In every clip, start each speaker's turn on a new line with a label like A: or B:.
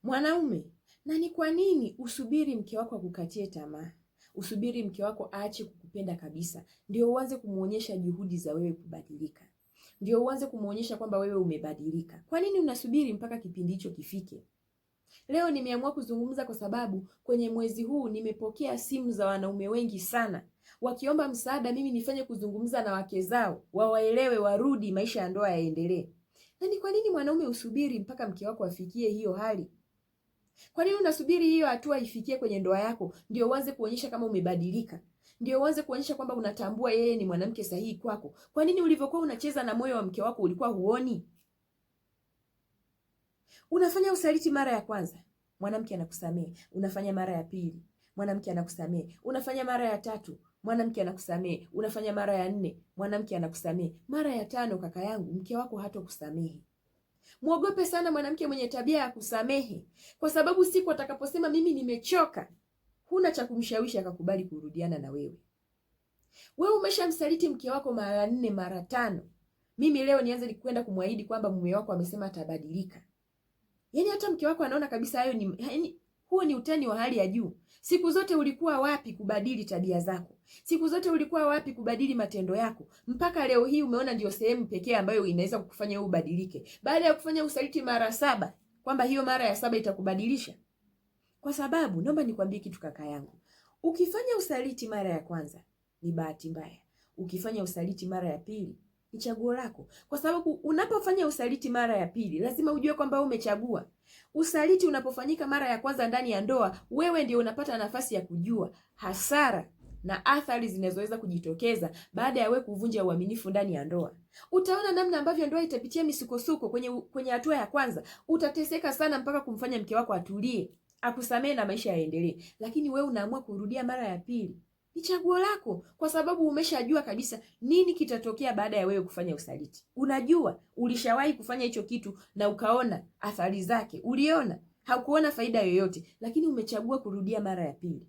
A: Mwanaume, na ni kwa nini usubiri mke wako akukatie tamaa? Usubiri mke wako aache kukupenda kabisa ndio uanze kumuonyesha juhudi za wewe kubadilika, ndio uanze kumuonyesha kwamba wewe umebadilika? Kwa nini unasubiri mpaka kipindi hicho kifike? Leo nimeamua kuzungumza kwa sababu kwenye mwezi huu nimepokea simu za wanaume wengi sana wakiomba msaada mimi nifanye kuzungumza na wake zao wawaelewe, warudi, maisha ya ndoa yaendelee. Na ni kwa nini mwanaume usubiri mpaka mke wako afikie hiyo hali? Kwa nini unasubiri hiyo hatua ifikie kwenye ndoa yako ndio uanze kuonyesha kama umebadilika? Ndio uanze kuonyesha kwamba unatambua yeye ni mwanamke sahihi kwako? Kwa nini ulivyokuwa unacheza na moyo wa mke wako ulikuwa huoni? Unafanya usaliti mara ya kwanza, mwanamke anakusamehe. Unafanya mara ya pili, mwanamke anakusamehe. Unafanya mara ya tatu, mwanamke anakusamehe. Unafanya mara ya nne, mwanamke anakusamehe. Mara ya tano, kaka yangu, mke wako hatokusamehe. Muogope sana mwanamke mwenye tabia ya kusamehe, kwa sababu siku atakaposema mimi nimechoka, huna cha kumshawishi akakubali kurudiana na wewe. Wewe umeshamsaliti mke wako mara 4 mara 5. Mimi leo nianze kwenda kumwahidi kwamba mume wako amesema atabadilika? Yaani hata mke wako anaona kabisa hayo ni huo ni utani wa hali ya juu. Siku zote ulikuwa wapi kubadili tabia zako? Siku zote ulikuwa wapi kubadili matendo yako? Mpaka leo hii umeona ndio sehemu pekee ambayo inaweza kukufanya wewe ubadilike. Baada ya kufanya usaliti mara 7, kwamba hiyo mara ya 7 itakubadilisha? Kwa sababu naomba nikwambie kitu kaka yangu. Ukifanya usaliti mara ya kwanza ni bahati mbaya. Ukifanya usaliti mara ya pili ni chaguo lako. Kwa sababu unapofanya usaliti mara ya pili lazima ujue kwamba wewe umechagua. Usaliti unapofanyika mara ya kwanza ndani ya ndoa, wewe ndio unapata nafasi ya kujua hasara na athari zinazoweza kujitokeza baada ya wewe kuvunja uaminifu ndani ya ndoa. Utaona namna ambavyo ndoa itapitia misukosuko kwenye hatua ya kwanza. Utateseka sana mpaka kumfanya mke wako atulie, akusamehe na maisha yaendelee. Lakini wewe unaamua kurudia mara ya pili. Ni chaguo lako, kwa sababu umeshajua kabisa nini kitatokea baada ya wewe kufanya usaliti. Unajua, ulishawahi kufanya hicho kitu na ukaona athari zake. Uliona, haukuona faida yoyote, lakini umechagua kurudia mara ya pili.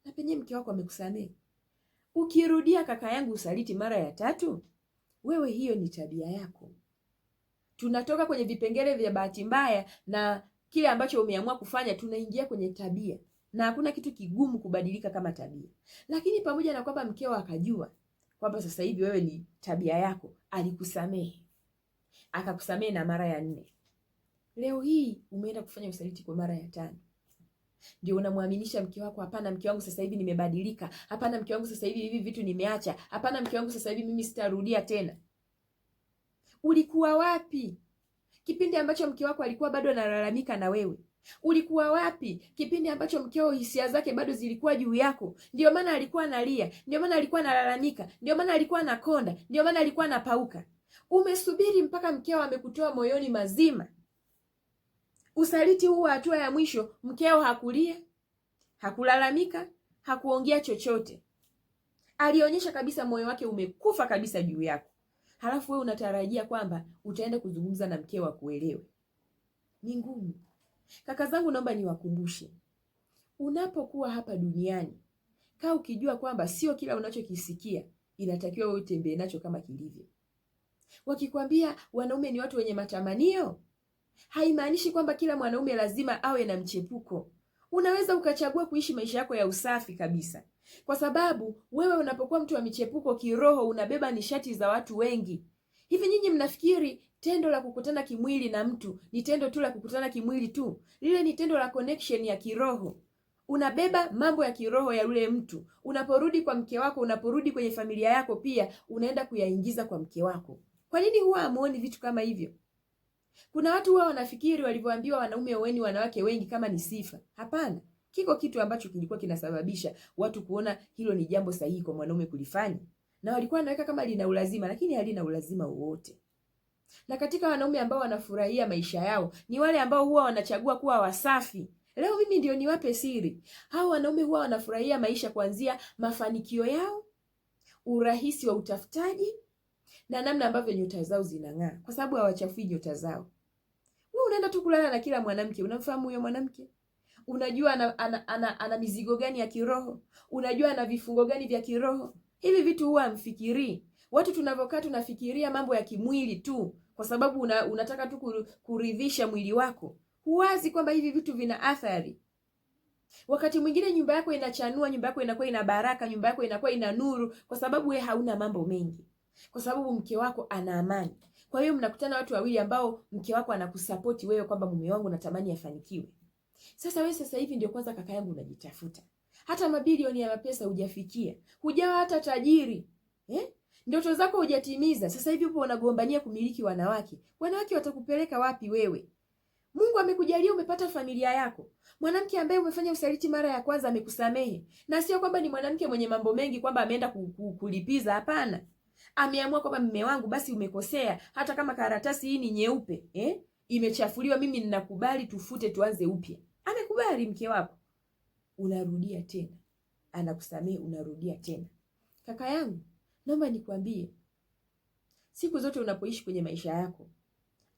A: Na penye mke wako amekusamehe. Ukirudia kaka yangu usaliti mara ya 3, wewe hiyo ni tabia yako. Tunatoka kwenye vipengele vya bahati mbaya na kile ambacho umeamua kufanya, tunaingia kwenye tabia. Na hakuna kitu kigumu kubadilika kama tabia. Lakini pamoja na kwamba mkeo akajua kwamba sasa hivi wewe ni tabia yako, alikusamehe. Akakusamehe na mara ya 4. Leo hii umeenda kufanya usaliti kwa mara ya 5. Ndio unamwaminisha mke wako, hapana mke wangu sasa hivi nimebadilika. Hapana mke wangu sasa hivi vitu nimeacha. Hapana mke wangu sasa hivi mimi sitarudia tena. Ulikuwa wapi kipindi ambacho mke wako alikuwa bado analalamika na wewe? Ulikuwa wapi kipindi ambacho mkeo hisia zake bado zilikuwa juu yako? Ndio maana alikuwa analia, ndio maana alikuwa analalamika, ndio maana alikuwa anakonda, ndio maana alikuwa anapauka. Umesubiri mpaka mkeo amekutoa moyoni mazima. Usaliti huu hatua ya mwisho, mkeo hakulia, hakulalamika, hakuongea chochote. Alionyesha kabisa moyo wake umekufa kabisa juu yako. Halafu wewe unatarajia kwamba utaenda kuzungumza na mkeo akuelewe. Ni ngumu. Kaka zangu, naomba niwakumbushe, unapokuwa hapa duniani, kaa ukijua kwamba sio kila unachokisikia inatakiwa wewe utembee nacho kama kilivyo. Wakikwambia wanaume ni watu wenye matamanio, haimaanishi kwamba kila mwanaume lazima awe na mchepuko. Unaweza ukachagua kuishi maisha yako ya usafi kabisa. Kwa sababu wewe unapokuwa mtu wa michepuko kiroho, unabeba nishati za watu wengi. Hivi nyinyi mnafikiri tendo la kukutana kimwili na mtu ni tendo tu la kukutana kimwili tu? Lile ni tendo la connection ya kiroho. Unabeba mambo ya kiroho ya yule mtu. Unaporudi kwa mke wako, unaporudi kwenye familia yako, pia unaenda kuyaingiza kwa mke wako. Kwa nini huwa hamuoni vitu kama hivyo? Kuna watu huwa wanafikiri walivyoambiwa wanaume oweni wanawake wengi kama ni sifa. Hapana. Kiko kitu ambacho kilikuwa kinasababisha watu kuona hilo ni jambo sahihi kwa mwanaume kulifanya. Na walikuwa wanaweka kama lina ulazima, lakini halina ulazima wowote. Na katika wanaume ambao wanafurahia maisha yao ni wale ambao huwa wanachagua kuwa wasafi. Leo mimi ndio niwape siri. Hao wanaume huwa wanafurahia maisha kuanzia mafanikio yao, urahisi wa utafutaji, na namna ambavyo nyota zao zinang'aa, kwa sababu hawachafui nyota zao. Wewe unaenda tu kulala na kila mwanamke, unamfahamu huyo mwanamke? Unajua ana mizigo gani ya kiroho? Unajua ana vifungo gani vya kiroho? Hivi vitu huwa hamfikirii. Watu tunavyokaa tunafikiria mambo ya kimwili tu kwa sababu unataka tu kuridhisha mwili wako. Huwazi kwamba hivi vitu vina athari. Wakati mwingine nyumba yako inachanua, nyumba yako inakuwa ina baraka, nyumba yako inakuwa ina nuru, kwa sababu wewe hauna mambo mengi, kwa sababu mke wako ana amani. Kwa hiyo mnakutana watu wawili ambao mke wako anakusapoti wewe kwamba mume wangu natamani afanikiwe. Sasa wewe sasa hivi ndio kwanza kaka yangu unajitafuta. Hata mabilioni ya mapesa hujafikia. Hujawa hata tajiri. Ndoto zako hujatimiza. Sasa hivi upo unagombania kumiliki wanawake. Wanawake watakupeleka wapi wewe? Mungu amekujalia umepata familia yako. Mwanamke ambaye umefanya usaliti mara ya kwanza amekusamehe. Na sio kwamba ni mwanamke mwenye mambo mengi kwamba ameenda kulipiza, hapana. Ameamua kwamba mume wangu basi umekosea, hata kama karatasi hii ni nyeupe, imechafuliwa, mimi ninakubali tufute tuanze upya. Amekubali mke wako. Unarudia tena. Anakusamehe, unarudia tena. Kaka yangu, naomba nikwambie, siku zote unapoishi kwenye maisha yako,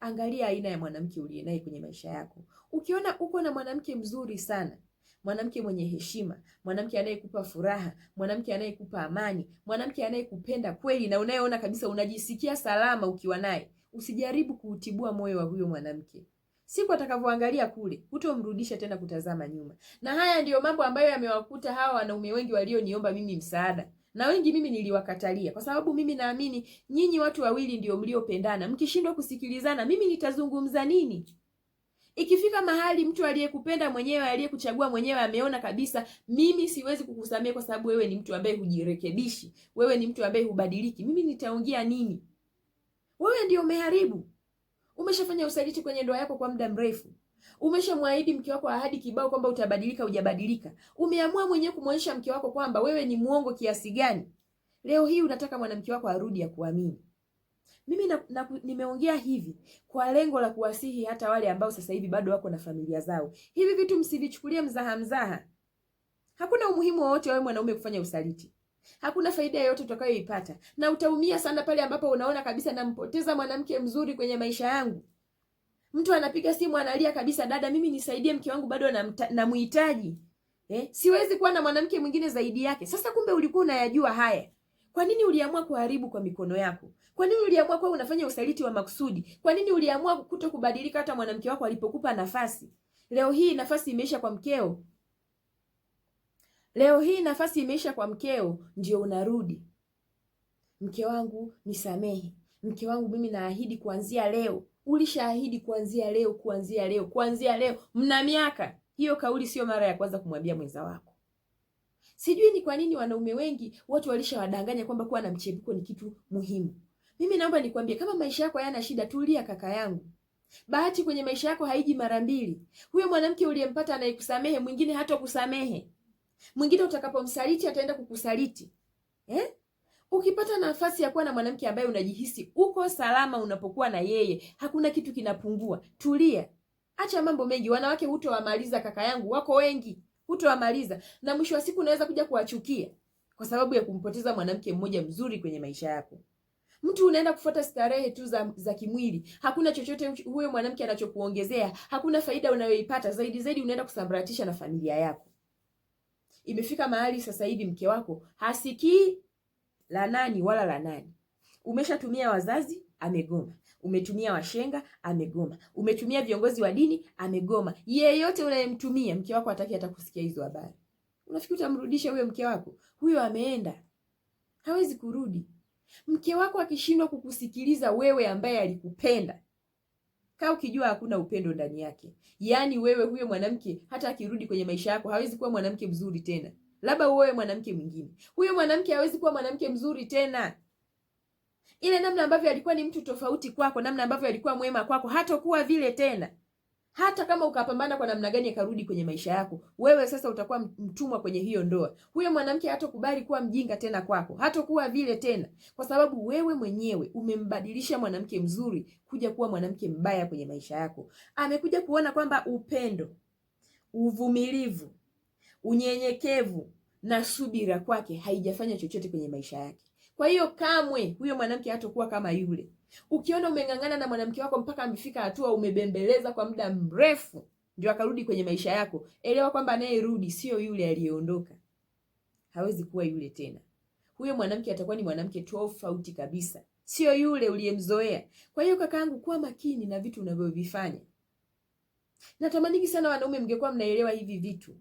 A: angalia aina ya mwanamke uliye naye kwenye maisha yako. Ukiona uko na mwanamke mzuri sana, mwanamke mwenye heshima, mwanamke anayekupa furaha, mwanamke anayekupa amani, mwanamke anayekupenda kweli na unayeona kabisa unajisikia salama ukiwa naye, usijaribu kuutibua moyo wa huyo mwanamke. Siku atakavyoangalia kule, hutomrudisha tena kutazama nyuma. Na haya ndiyo mambo ambayo yamewakuta hawa wanaume wengi walioniomba mimi msaada. Na wengi mimi niliwakatalia, kwa sababu mimi naamini nyinyi watu wawili ndio mliopendana. Mkishindwa kusikilizana, mimi nitazungumza nini? Ikifika mahali mtu aliyekupenda mwenyewe, aliyekuchagua mwenyewe ameona kabisa mimi siwezi kukusamehe kwa sababu wewe ni mtu ambaye hujirekebishi, wewe ni mtu ambaye hubadiliki, mimi nitaongea nini? Wewe ndio umeharibu. Umeshafanya usaliti kwenye ndoa yako kwa muda mrefu. Umeshamwahidi mke wako ahadi kibao kwamba utabadilika, hujabadilika. Umeamua mwenyewe kumwonyesha mke wako kwamba wewe ni muongo kiasi gani. Leo hii unataka mwanamke wako arudi ya kuamini. Mimi nimeongea hivi kwa lengo la kuwasihi hata wale ambao sasa hivi bado wako na familia zao. Hivi vitu msivichukulie mzaha. Hakuna umuhimu wowote wewe mwanaume kufanya usaliti. Hakuna faida yoyote utakayoipata. Na utaumia sana pale ambapo unaona kabisa nampoteza mwanamke mzuri kwenye maisha yangu. Mtu anapiga simu analia kabisa, dada mimi nisaidie mke wangu bado namhitaji. Siwezi kuwa na mwanamke mwingine zaidi yake. Sasa kumbe ulikuwa unayajua haya. Kwa nini uliamua kuharibu kwa mikono yako? Kwa nini uliamua kuwa unafanya usaliti wa makusudi? Kwa nini uliamua kutokubadilika hata mwanamke wako alipokupa nafasi? Leo hii nafasi imeisha kwa mkeo. Leo hii nafasi imeisha kwa mkeo, ndio unarudi. Mke wangu nisamehe. Mke wangu mimi naahidi kuanzia leo. Ulishaahidi kuanzia leo. Mna miaka. Hiyo kauli sio mara ya kwanza kumwambia mwenza wako. Sijui ni kwa nini wanaume wengi watu walishawadanganya kwamba kuwa na mchepuko ni kitu muhimu. Mimi naomba nikwambie, kama maisha yako hayana shida, tulia kaka yangu. Bahati kwenye maisha yako haiji mara mbili. Huyo mwanamke uliyempata anayekusamehe, mwingine hatakusamehe. Mwingine utakapomsaliti ataenda kukusaliti. Ukipata nafasi ya kuwa na mwanamke ambaye unajihisi uko salama unapokuwa na yeye, hakuna kitu kinapungua, tulia. Acha mambo mengi. Wanawake hutowamaliza kaka yangu, wako wengi. Hutowamaliza. Na mwisho wa siku unaweza kuja kuwachukia kwa sababu ya kumpoteza mwanamke mmoja mzuri kwenye maisha yako. Mtu unaenda kufuata starehe tu za kimwili. Hakuna chochote huyo mwanamke anachokuongezea. Hakuna faida unayoipata. Zaidi unaenda kusambaratisha na familia yako. Imefika mahali sasa hivi mke wako hasikii la nani wala la nani. Umeshatumia wazazi, amegoma. Umetumia washenga, amegoma. Umetumia viongozi wa dini, amegoma. Yeyote unayemtumia, mke wako hataki hata kusikia hizo habari. Unafikiri utamrudisha huyo mke wako? Huyo ameenda. Hawezi kurudi. Mke wako akishindwa kukusikiliza wewe ambaye alikupenda, kaa ukijua hakuna upendo ndani yake. Yaani wewe huyo mwanamke hata akirudi kwenye maisha yako hawezi kuwa mwanamke mzuri tena. Labda uoe mwanamke mwingine. Huyo mwanamke hawezi kuwa mwanamke mzuri tena. Ile namna ambavyo alikuwa ni mtu tofauti kwako, namna ambavyo alikuwa mwema kwako, hatakuwa vile tena. Hata kama ukapambana kwa namna gani akarudi kwenye maisha yako, wewe sasa utakuwa mtumwa kwenye hiyo ndoa. Huyo mwanamke hatakubali kuwa mjinga tena kwako, hatakuwa vile tena, kwa sababu wewe mwenyewe umembadilisha mwanamke mzuri kuja kuwa mwanamke mbaya kwenye maisha yako. Amekuja kuona kwamba upendo, uvumilivu, unyenyekevu na subira kwake haijafanya chochote kwenye maisha yake. Kwa hiyo kamwe huyo mwanamke hatakuwa kama yule. Ukiona umeng'ang'ana na mwanamke wako mpaka amefika hatua umebembeleza kwa muda mrefu ndio akarudi kwenye maisha yako, elewa kwamba anayerudi sio yule aliyeondoka. Hawezi kuwa yule tena. Huyo mwanamke atakuwa ni mwanamke tofauti kabisa, sio yule uliyemzoea. Kwa hiyo kakaangu, kuwa makini na vitu unavyovifanya. Natamani sana wanaume mngekuwa mnaelewa hivi vitu.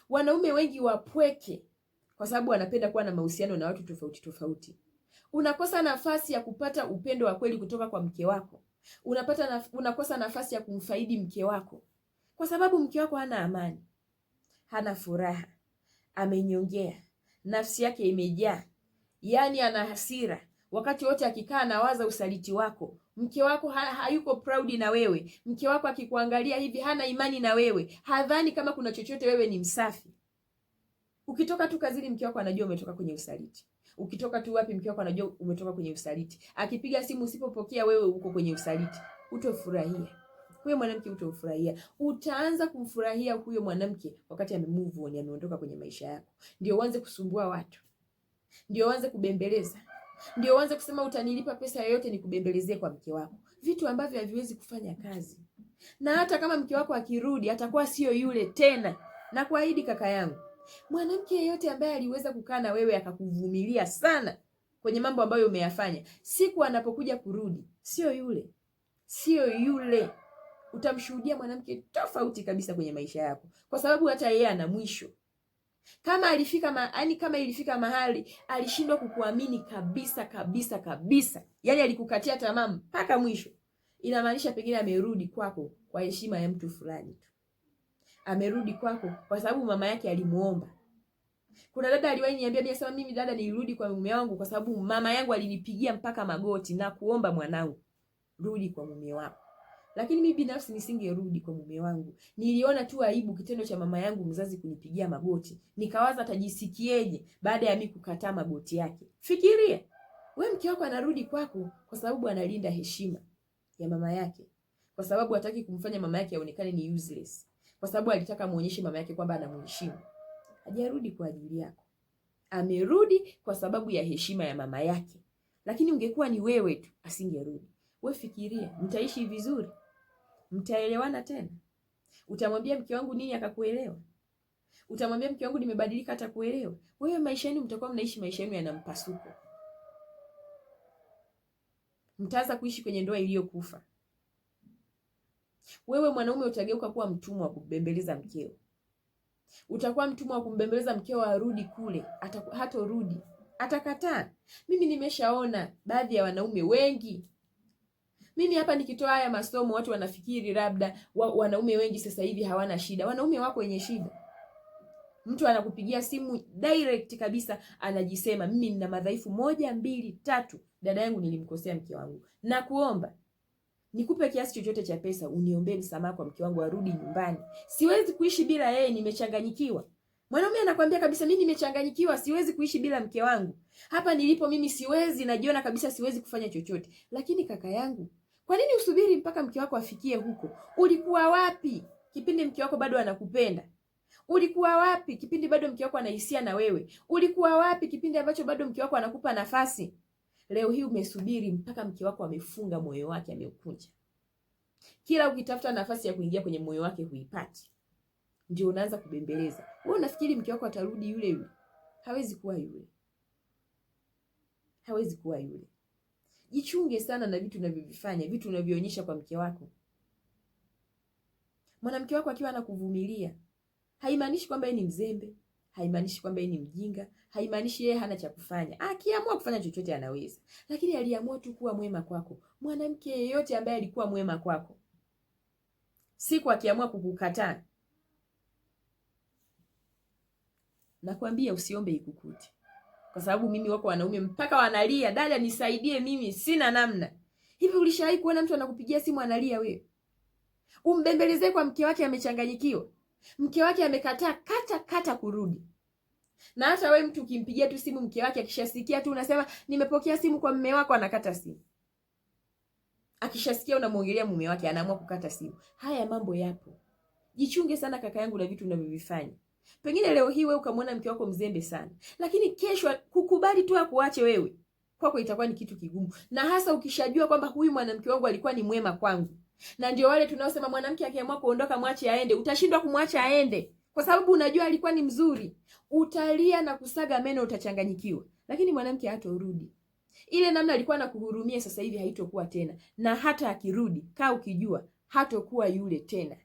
A: Wanaume wengi wapweke kwa sababu wanapenda kuwa na mahusiano na watu tofauti tofauti. Unakosa nafasi ya kupata upendo wa kweli kutoka kwa mke wako. Unakosa nafasi ya kumfaidi mke wako kwa sababu mke wako hana amani, hana furaha, amenyongea, nafsi yake imejaa, yaani ana hasira. Wakati wote akikaa anawaza usaliti wako. Mke wako hayuko proud na wewe. Mke wako akikuangalia hivi hana imani na wewe, hadhani kama kuna chochote wewe ni msafi. Ukitoka tu kazini mke wako anajua umetoka kwenye usaliti. Ukitoka tu wapi mke wako anajua umetoka kwenye usaliti. Akipiga simu usipopokea wewe uko kwenye usaliti. Utofurahia. Huyo mwanamke utofurahia. Utaanza kumfurahia huyo mwanamke wakati amemove on, ameondoka kwenye maisha yako. Ndio uanze kusumbua watu. Ndio uanze kubembeleza. Ndio uanze kusema utanilipa pesa yoyote nikubembelezie kwa mke wako. Vitu ambavyo haviwezi kufanya kazi. Na hata kama mke wako akirudi atakuwa sio yule tena. Na kuahidi kaka yangu, mwanamke yeyote ambaye aliweza kukaa na wewe akakuvumilia sana kwenye mambo ambayo umeyafanya, siku anapokuja kurudi sio yule. Sio yule. Utamshuhudia mwanamke tofauti kabisa kwenye maisha yako, kwa sababu hata yeye ana mwisho. Kama ilifika mahali alishindwa kukuamini kabisa kabisa kabisa, yaani alikukatia tamaa mpaka mwisho, inamaanisha pengine amerudi kwako kwa heshima ya mtu fulani tu. Amerudi kwako kwa sababu mama yake alimuomba. Kuna dada aliwahi niambia, mimi sema mimi dada nilirudi kwa mume wangu kwa sababu mama yangu alinipigia mpaka magoti na kuomba, mwanangu, rudi kwa mume wako. Lakini mimi binafsi nisingerudi kwa mume wangu. Niliona tu aibu kitendo cha mama yangu mzazi kunipigia magoti. Nikawaza atajisikieje baada ya mimi kukataa magoti yake. Fikiria, wewe mke wako anarudi kwako kwa sababu analinda heshima ya mama yake. Kwa sababu hataki kumfanya mama yake aonekane ni useless. Kwa sababu alitaka muonyeshe mama yake kwamba anamheshimu. Hajarudi kwa ajili yako. Amerudi kwa sababu ya heshima ya mama yake. Lakini ungekuwa ni wewe tu, asingerudi. Wewe fikiria, mtaishi vizuri? Mtaelewana tena? Utamwambia mke wangu nini akakuelewa? Utamwambia mke wangu nimebadilika atakuelewa? Wewe maisha yenu mtakuwa mnaishi maisha yenu yana mpasuko. Mtaanza kuishi kwenye ndoa iliyokufa. Wewe mwanaume utageuka kuwa mtumwa wa kumbembeleza mkeo. Utakuwa mtumwa wa kumbembeleza mkeo arudi kule, hatorudi. Atakataa. Mimi nimeshaona baadhi ya wanaume wengi. Mimi hapa nikitoa haya masomo watu wanafikiri labda wanaume wengi sasa hivi hawana shida. Wanaume wako wenye shida. Mtu anakupigia simu direct kabisa anajisema mimi nina madhaifu 1, 2, 3. Dada yangu nilimkosea mke wangu. Na kuomba nikupe kiasi chochote cha pesa uniombee msamaha kwa mke wangu arudi nyumbani. Siwezi kuishi bila yeye, nimechanganyikiwa. Mwanaume anakuambia kabisa mimi nimechanganyikiwa, siwezi kuishi bila mke wangu. Hapa nilipo mimi siwezi, najiona kabisa siwezi kufanya chochote. Lakini kaka yangu, kwa nini usubiri mpaka mke wako afikie huko? Ulikuwa wapi kipindi mke wako bado anakupenda? Ulikuwa wapi kipindi bado mke wako anahisia na wewe? Ulikuwa wapi kipindi ambacho bado mke wako anakupa nafasi? Leo hii umesubiri mpaka mke wako amefunga moyo wake, ameukunja. Kila ukitafuta nafasi ya kuingia kwenye moyo wake huipati. Ndio unaanza kubembeleza. Wewe unafikiri mke wako atarudi yule yule? Hawezi kuwa yule. Hawezi kuwa yule. Jichunge sana na vitu unavyovifanya, vitu unavyoonyesha kwa mke wako. Mwanamke wako akiwa anakuvumilia, haimaanishi kwamba yeye ni mzembe, haimaanishi kwamba yeye ni mjinga, haimaanishi yeye hana cha kufanya. Akiamua kufanya chochote anaweza. Lakini aliamua tu kuwa mwema kwako. Mwanamke yeyote ambaye alikuwa mwema kwako, siku akiamua kukukataa, nakwambia usiombe ikukute. Kwa sababu mimi wako wanaume mpaka wanalia, dada nisaidie mimi sina namna. Hivi ulishawahi kuona mtu anakupigia simu analia wewe? Umbembelezee kwa mke wake amechanganyikiwa. Mke wake amekataa kata kurudi. Na hata wewe mtu ukimpigia tu simu mke wake akishasikia tu unasema nimepokea simu kwa mume wako, anakata simu. Akishasikia unamuongelea mume wake anaamua kukata simu. Haya mambo yapo. Jichunge sana kaka yangu na vitu unavyovifanya. Pengine leo hii wewe ukamwona mke wako mzembe sana, lakini kesho kukubali tu akuache wewe, kwako itakuwa ni kitu kigumu. Na hasa ukishajua kwamba huyu mwanamke wangu alikuwa ni mwema kwangu. Na ndio wale tunaosema mwanamke akiamua kuondoka mwache aende. Utashindwa kumwacha aende kwa sababu unajua alikuwa ni mzuri. Utalia na kusaga meno, utachanganyikiwa. Lakini mwanamke hatorudi. Ile namna alikuwa anakuhurumia sasa hivi haitokuwa tena. Na hata akirudi, kaa ukijua hatokuwa yule tena.